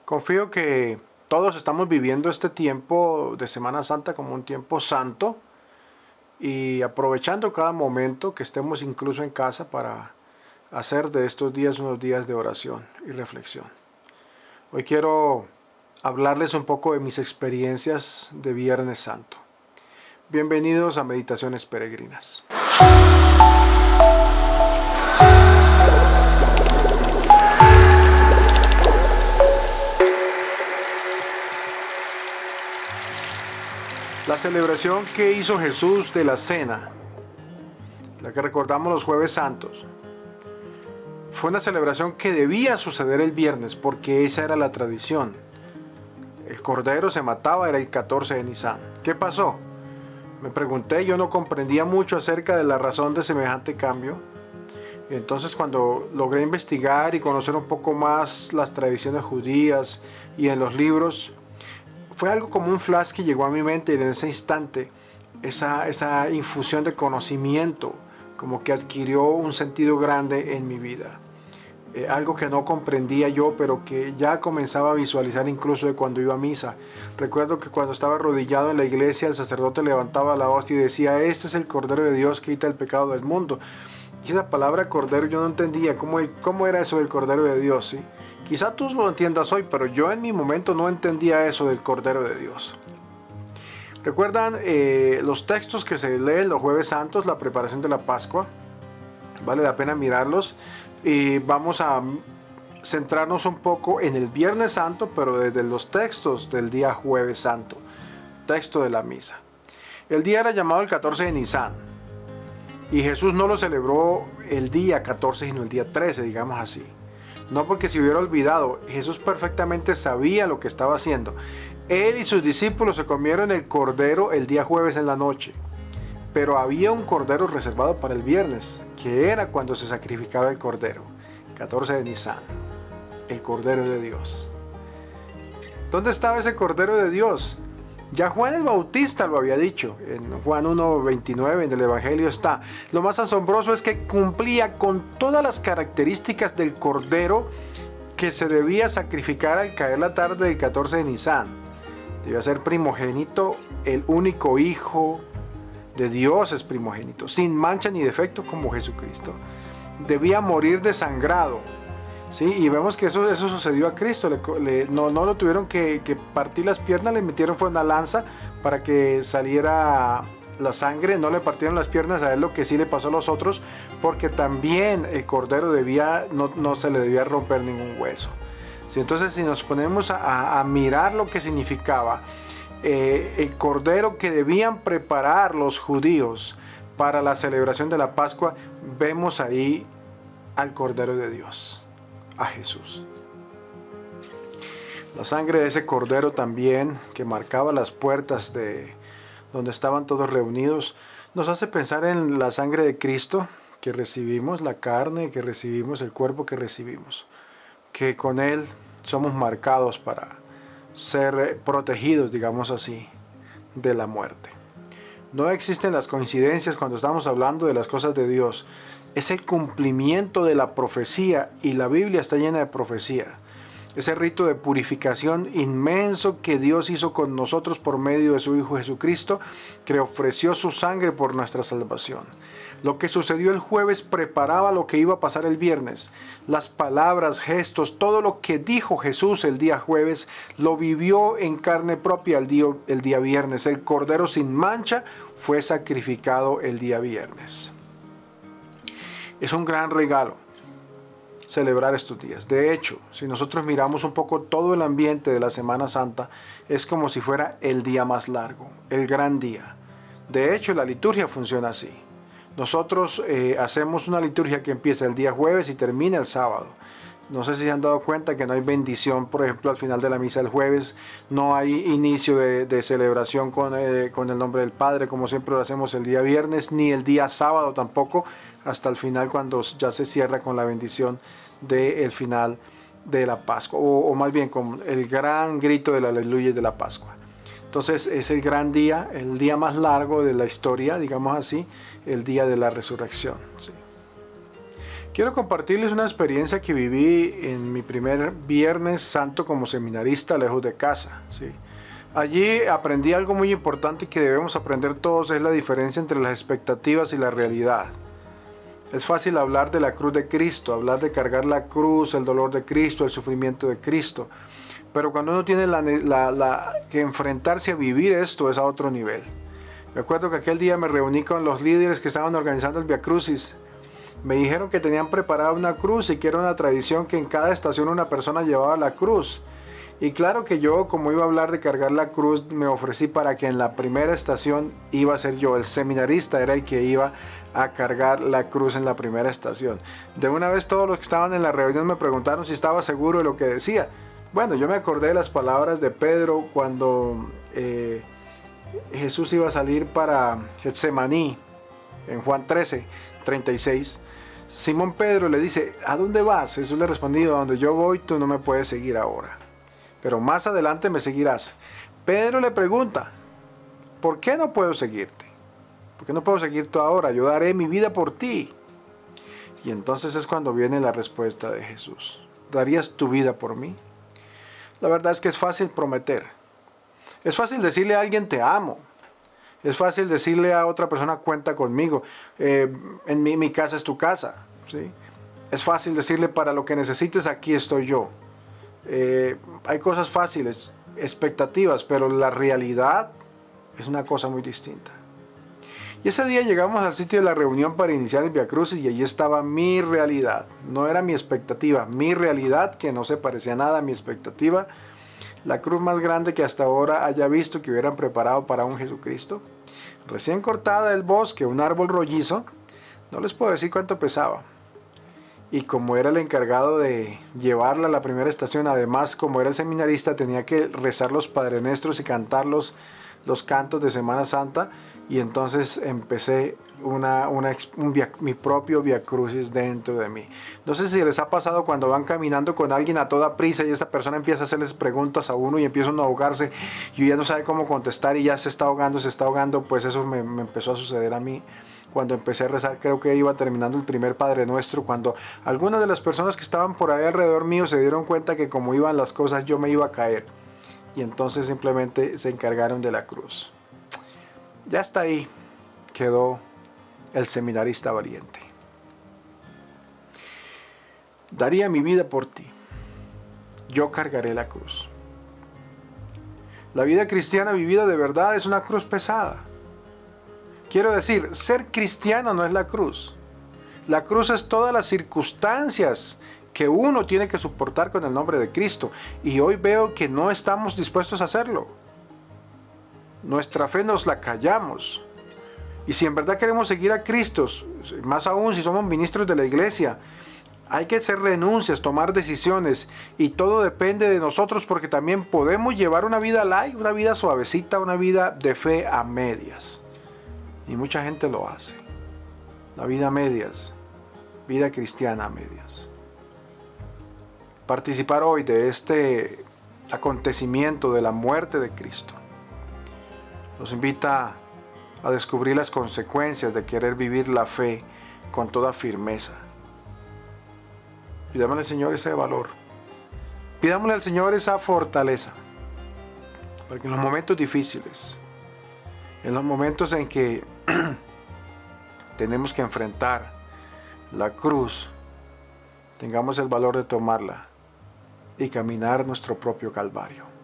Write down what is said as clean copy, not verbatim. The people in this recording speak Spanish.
Confío que todos estamos viviendo este tiempo de Semana Santa como un tiempo santo y aprovechando cada momento que estemos incluso en casa para hacer de estos días unos días de oración y reflexión. Hoy quiero hablarles un poco de mis experiencias de Viernes Santo. Bienvenidos a Meditaciones Peregrinas. La celebración que hizo Jesús de la cena, la que recordamos los Jueves Santos, fue una celebración que debía suceder el viernes porque esa era la tradición. El cordero se mataba, era el 14 de Nisan. ¿Qué pasó? Me pregunté, yo no comprendía mucho acerca de la razón de semejante cambio. Y entonces cuando logré investigar y conocer un poco más las tradiciones judías y en los libros, fue algo como un flash que llegó a mi mente y en ese instante esa infusión de conocimiento como que adquirió un sentido grande en mi vida. Algo que no comprendía yo, pero que ya comenzaba a visualizar incluso de cuando iba a misa. Recuerdo que cuando estaba arrodillado en la iglesia, el sacerdote levantaba la hostia y decía: "Este es el Cordero de Dios que quita el pecado del mundo". Y esa palabra Cordero yo no entendía cómo era eso del Cordero de Dios, ¿sí? Quizá tú lo entiendas hoy, pero yo en mi momento no entendía eso del Cordero de Dios. ¿Recuerdan los textos que se leen los Jueves Santos, la preparación de la Pascua? Vale la pena mirarlos. Y vamos a centrarnos un poco en el Viernes Santo, pero desde los textos del día Jueves Santo, texto de la misa. El día era llamado el 14 de Nisan, y Jesús no lo celebró el día 14, sino el día 13, digamos así. No porque se hubiera olvidado, Jesús perfectamente sabía lo que estaba haciendo. Él y sus discípulos se comieron el cordero el día jueves en la noche, pero había un cordero reservado para el viernes, que era cuando se sacrificaba el cordero, 14 de Nisan, el Cordero de Dios. ¿Dónde estaba ese Cordero de Dios? Ya Juan el Bautista lo había dicho, en Juan 1:29 en el Evangelio está. Lo más asombroso es que cumplía con todas las características del Cordero que se debía sacrificar al caer la tarde del 14 de Nisan. Debía ser primogénito, el único hijo de Dios es primogénito, sin mancha ni defecto como Jesucristo. Debía morir desangrado. Sí, y vemos que eso sucedió a Cristo. No lo tuvieron que partir las piernas, le metieron fue una lanza para que saliera la sangre. No le partieron las piernas a él, lo que sí le pasó a los otros, porque también el cordero no se le debía romper ningún hueso. Sí, entonces si nos ponemos a mirar lo que significaba el cordero que debían preparar los judíos para la celebración de la Pascua, vemos ahí al Cordero de Dios, a Jesús. La sangre de ese cordero también, que marcaba las puertas de donde estaban todos reunidos, nos hace pensar en la sangre de Cristo que recibimos, la carne que recibimos, el cuerpo que recibimos, que con él somos marcados para ser protegidos, digamos así, de la muerte. No existen las coincidencias cuando estamos hablando de las cosas de Dios. Es el cumplimiento de la profecía, y la Biblia está llena de profecía. Ese rito de purificación inmenso que Dios hizo con nosotros por medio de su Hijo Jesucristo, que ofreció su sangre por nuestra salvación. Lo que sucedió el jueves preparaba lo que iba a pasar el viernes. Las palabras, gestos, todo lo que dijo Jesús el día jueves, lo vivió en carne propia el día viernes. El cordero sin mancha fue sacrificado el día viernes. Es un gran regalo celebrar estos días. De hecho, si nosotros miramos un poco todo el ambiente de la Semana Santa, es como si fuera el día más largo, el gran día. De hecho, la liturgia funciona así. Nosotros hacemos una liturgia que empieza el día jueves y termina el sábado. No sé si se han dado cuenta que no hay bendición, por ejemplo, al final de la misa del jueves. No hay inicio de celebración con el nombre del Padre, como siempre lo hacemos el día viernes, ni el día sábado tampoco, hasta el final cuando ya se cierra con la bendición del final de la Pascua, o más bien con el gran grito del aleluya de la Pascua. Entonces es el gran día, el día más largo de la historia, digamos así, el día de la resurrección, ¿sí? Quiero compartirles una experiencia que viví en mi primer Viernes Santo como seminarista lejos de casa, ¿sí? Allí aprendí algo muy importante que debemos aprender todos, es la diferencia entre las expectativas y la realidad. Es fácil hablar de la cruz de Cristo, hablar de cargar la cruz, el dolor de Cristo, el sufrimiento de Cristo. Pero cuando uno tiene que enfrentarse a vivir esto es a otro nivel. Me acuerdo que aquel día me reuní con los líderes que estaban organizando el Via Crucis. Me dijeron que tenían preparada una cruz y que era una tradición que en cada estación una persona llevaba la cruz. Y claro que yo, como iba a hablar de cargar la cruz, me ofrecí para que en la primera estación iba a ser yo, el seminarista era el que iba a cargar la cruz en la primera estación. De una vez todos los que estaban en la reunión me preguntaron si estaba seguro de lo que decía. Bueno, yo me acordé de las palabras de Pedro cuando Jesús iba a salir para Getsemaní, en Juan 13:36. Simón Pedro le dice, ¿a dónde vas? Jesús le respondió, a donde yo voy tú no me puedes seguir ahora, pero más adelante me seguirás. Pedro le pregunta, ¿por qué no puedo seguirte? ¿Por qué no puedo seguirte ahora? Yo daré mi vida por ti. Y entonces es cuando viene la respuesta de Jesús. ¿Darías tu vida por mí? La verdad es que es fácil prometer. Es fácil decirle a alguien te amo. Es fácil decirle a otra persona cuenta conmigo. En mi casa es tu casa, ¿sí? Es fácil decirle para lo que necesites aquí estoy yo. Hay cosas fáciles, expectativas, pero la realidad es una cosa muy distinta. Y ese día llegamos al sitio de la reunión para iniciar el Via Crucis y allí estaba mi realidad. No era mi expectativa, mi realidad que no se parecía nada a mi expectativa. La cruz más grande que hasta ahora haya visto que hubieran preparado para un Jesucristo. Recién cortada del bosque, un árbol rollizo. No les puedo decir cuánto pesaba. Y como era el encargado de llevarla a la primera estación, además como era el seminarista, tenía que rezar los Padre Nuestros y cantar los cantos de Semana Santa. Y entonces empecé mi propio Via Crucis dentro de mí. No sé si les ha pasado cuando van caminando con alguien a toda prisa y esa persona empieza a hacerles preguntas a uno y empieza uno a ahogarse y ya no sabe cómo contestar y ya se está ahogando. Pues eso me empezó a suceder a mí. Cuando empecé a rezar, creo que iba terminando el primer Padre Nuestro, cuando algunas de las personas que estaban por ahí alrededor mío se dieron cuenta que como iban las cosas yo me iba a caer. Y entonces simplemente se encargaron de la cruz. Ya hasta ahí quedó el seminarista valiente. Daría mi vida por ti. Yo cargaré la cruz. La vida cristiana vivida de verdad es una cruz pesada. Quiero decir, ser cristiano no es la cruz. La cruz es todas las circunstancias que uno tiene que soportar con el nombre de Cristo. Y hoy veo que no estamos dispuestos a hacerlo. Nuestra fe nos la callamos. Y si en verdad queremos seguir a Cristo, más aún si somos ministros de la iglesia, hay que hacer renuncias, tomar decisiones. Y todo depende de nosotros porque también podemos llevar una vida light, una vida suavecita, una vida de fe a medias. Y mucha gente lo hace. La vida a medias. Vida cristiana a medias. Participar hoy de este acontecimiento de la muerte de Cristo nos invita a descubrir las consecuencias de querer vivir la fe con toda firmeza. Pidámosle al Señor ese valor. Pidámosle al Señor esa fortaleza. Para que en los momentos difíciles, en los momentos en que tenemos que enfrentar la cruz, tengamos el valor de tomarla y caminar nuestro propio calvario.